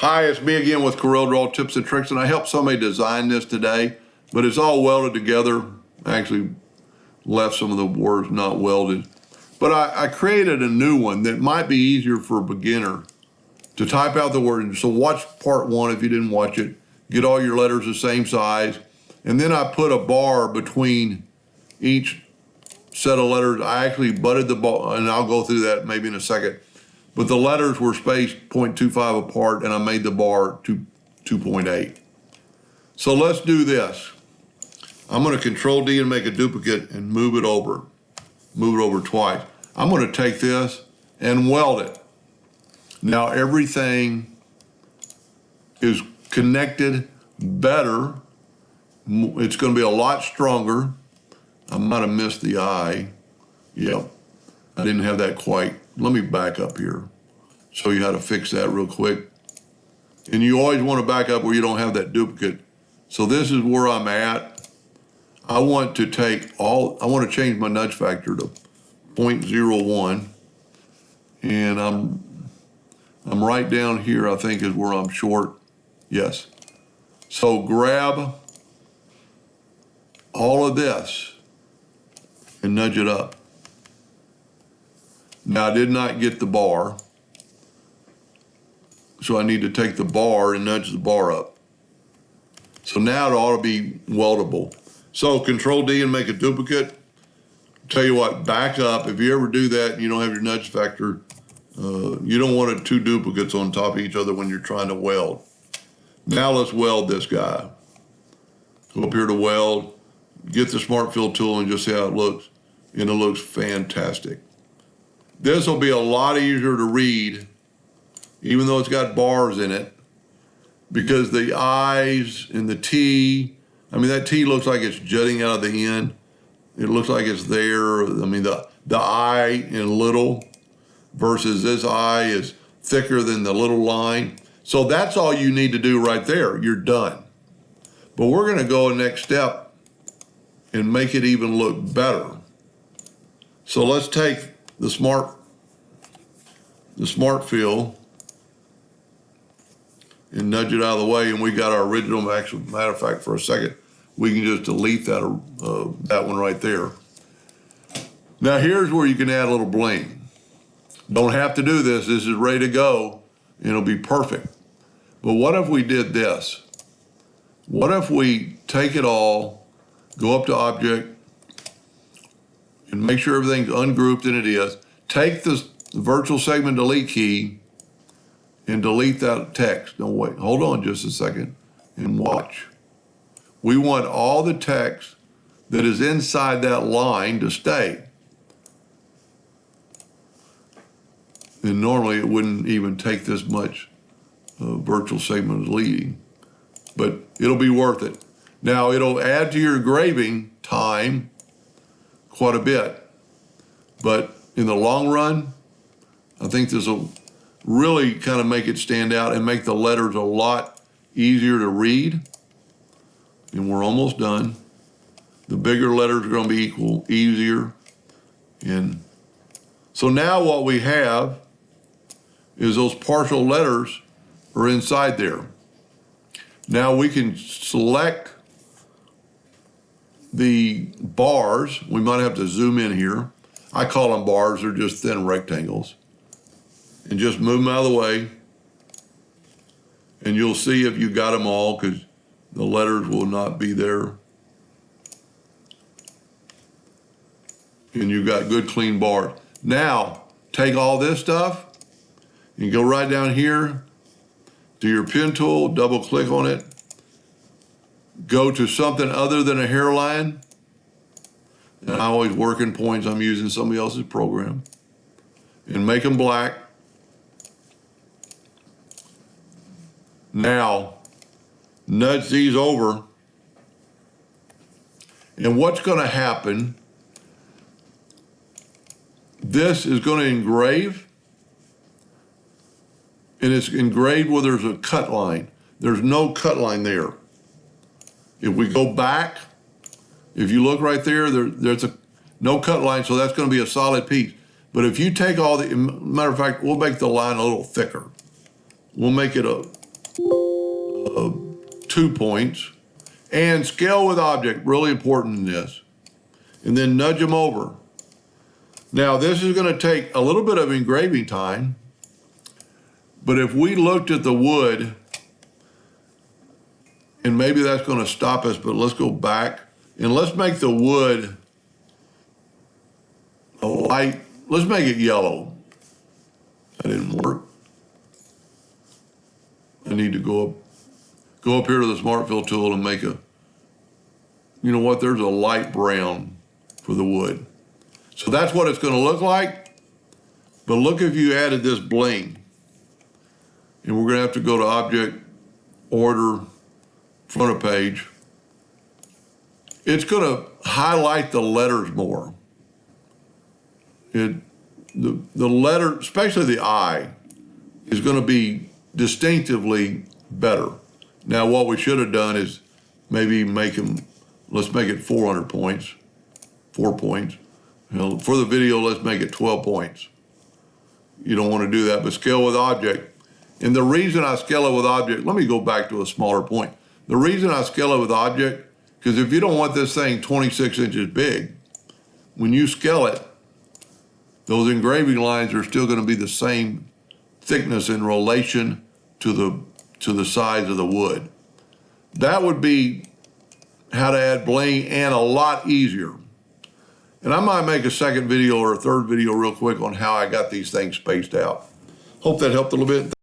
Hi, it's me again with Corel Draw Tips and Tricks, and I helped somebody design this today, but it's all welded together. I actually left some of the words not welded. But I created a new one that might be easier for a beginner to type out the word. So watch part one if you didn't watch it. Get all your letters the same size. And then I put a bar between each set of letters. I actually butted the bar, and I'll go through that maybe in a second. But the letters were spaced 0.25 apart, and I made the bar 2.8. So let's do this. I'm going to Control D and make a duplicate and move it over. Move it over twice. I'm going to take this and weld it. Now everything is connected better. It's going to be a lot stronger. I might have missed the I. Yep, I didn't have that quite. Let me back up here. Show you how to fix that real quick. And you always want to back up where you don't have that duplicate. So this is where I'm at. I want to change my nudge factor to 0.01. And I'm right down here, I think is where I'm short. Yes. So grab all of this and nudge it up. Now I did not get the bar, so I need to take the bar and nudge the bar up. So now it ought to be weldable. So Control D and make a duplicate. Tell you what, back up. If you ever do that and you don't have your nudge factor, you don't want two duplicates on top of each other when you're trying to weld. Now let's weld this guy. Go up here to weld, get the Smart Fill tool and just see how it looks. And it looks fantastic. This will be a lot easier to read, even though it's got bars in it, because the I's and the T, I mean, that T looks like it's jutting out of the end. It looks like it's there. I mean, the I in little versus this I is thicker than the little line. So that's all you need to do right there. You're done. But we're going to go a next step and make it even look better. So let's take the Smart Fill and nudge it out of the way, and we got our original. Actually, matter of fact, for a second, we can just delete that one right there. Now here's where you can add a little bling. Don't have to do this. This is ready to go, and it'll be perfect. But what if we did this? What if we take it all, go up to Object, and make sure everything's ungrouped, and it is. Take the virtual segment delete key and delete that text. No, wait, hold on just a second and watch. We want all the text that is inside that line to stay. And normally it wouldn't even take this much virtual segment deleting, but it'll be worth it. Now it'll add to your engraving time quite a bit, but in the long run, I think this will really kind of make it stand out and make the letters a lot easier to read. And we're almost done. The bigger letters are going to be easier. And so now what we have is those partial letters are inside there. Now we can select the bars. We might have to zoom in here. I call them bars, they're just thin rectangles. And just move them out of the way. And you'll see if you got them all, because the letters will not be there. And you've got good clean bars. Now, take all this stuff and go right down here to your pen tool, double click on it. Go to something other than a hairline. And I always work in points. I'm using somebody else's program. And make them black. Now, nudge these over. And what's going to happen, this is going to engrave. And it's engraved where there's a cut line. There's no cut line there. If we go back, if you look right there, there's no cut line, so that's going to be a solid piece. But if you take all the, matter of fact, we'll make the line a little thicker. We'll make it 2 points. And scale with object, really important in this. And then nudge them over. Now this is going to take a little bit of engraving time, but if we looked at the wood, and maybe that's going to stop us, but let's go back and let's make the wood a light, let's make it yellow. That didn't work. I need to go up here to the Smart Fill tool and make a, you know what, there's a light brown for the wood. So that's what it's going to look like. But look if you added this bling. And we're going to have to go to Object, Order, Front of Page. It's going to highlight the letters more. The letter, especially the I, is going to be distinctively better. Now what we should have done is maybe make them, let's make it 400 points, 4 points. You know, for the video, let's make it 12 points. You don't want to do that, but scale with object. And the reason I scale it with object, let me go back to a smaller point. The reason I scale it with object, because if you don't want this thing 26 inches big, when you scale it, those engraving lines are still going to be the same thickness in relation to the size of the wood. That would be how to add bling, and a lot easier. And I might make a second video or a third video real quick on how I got these things spaced out. Hope that helped a little bit.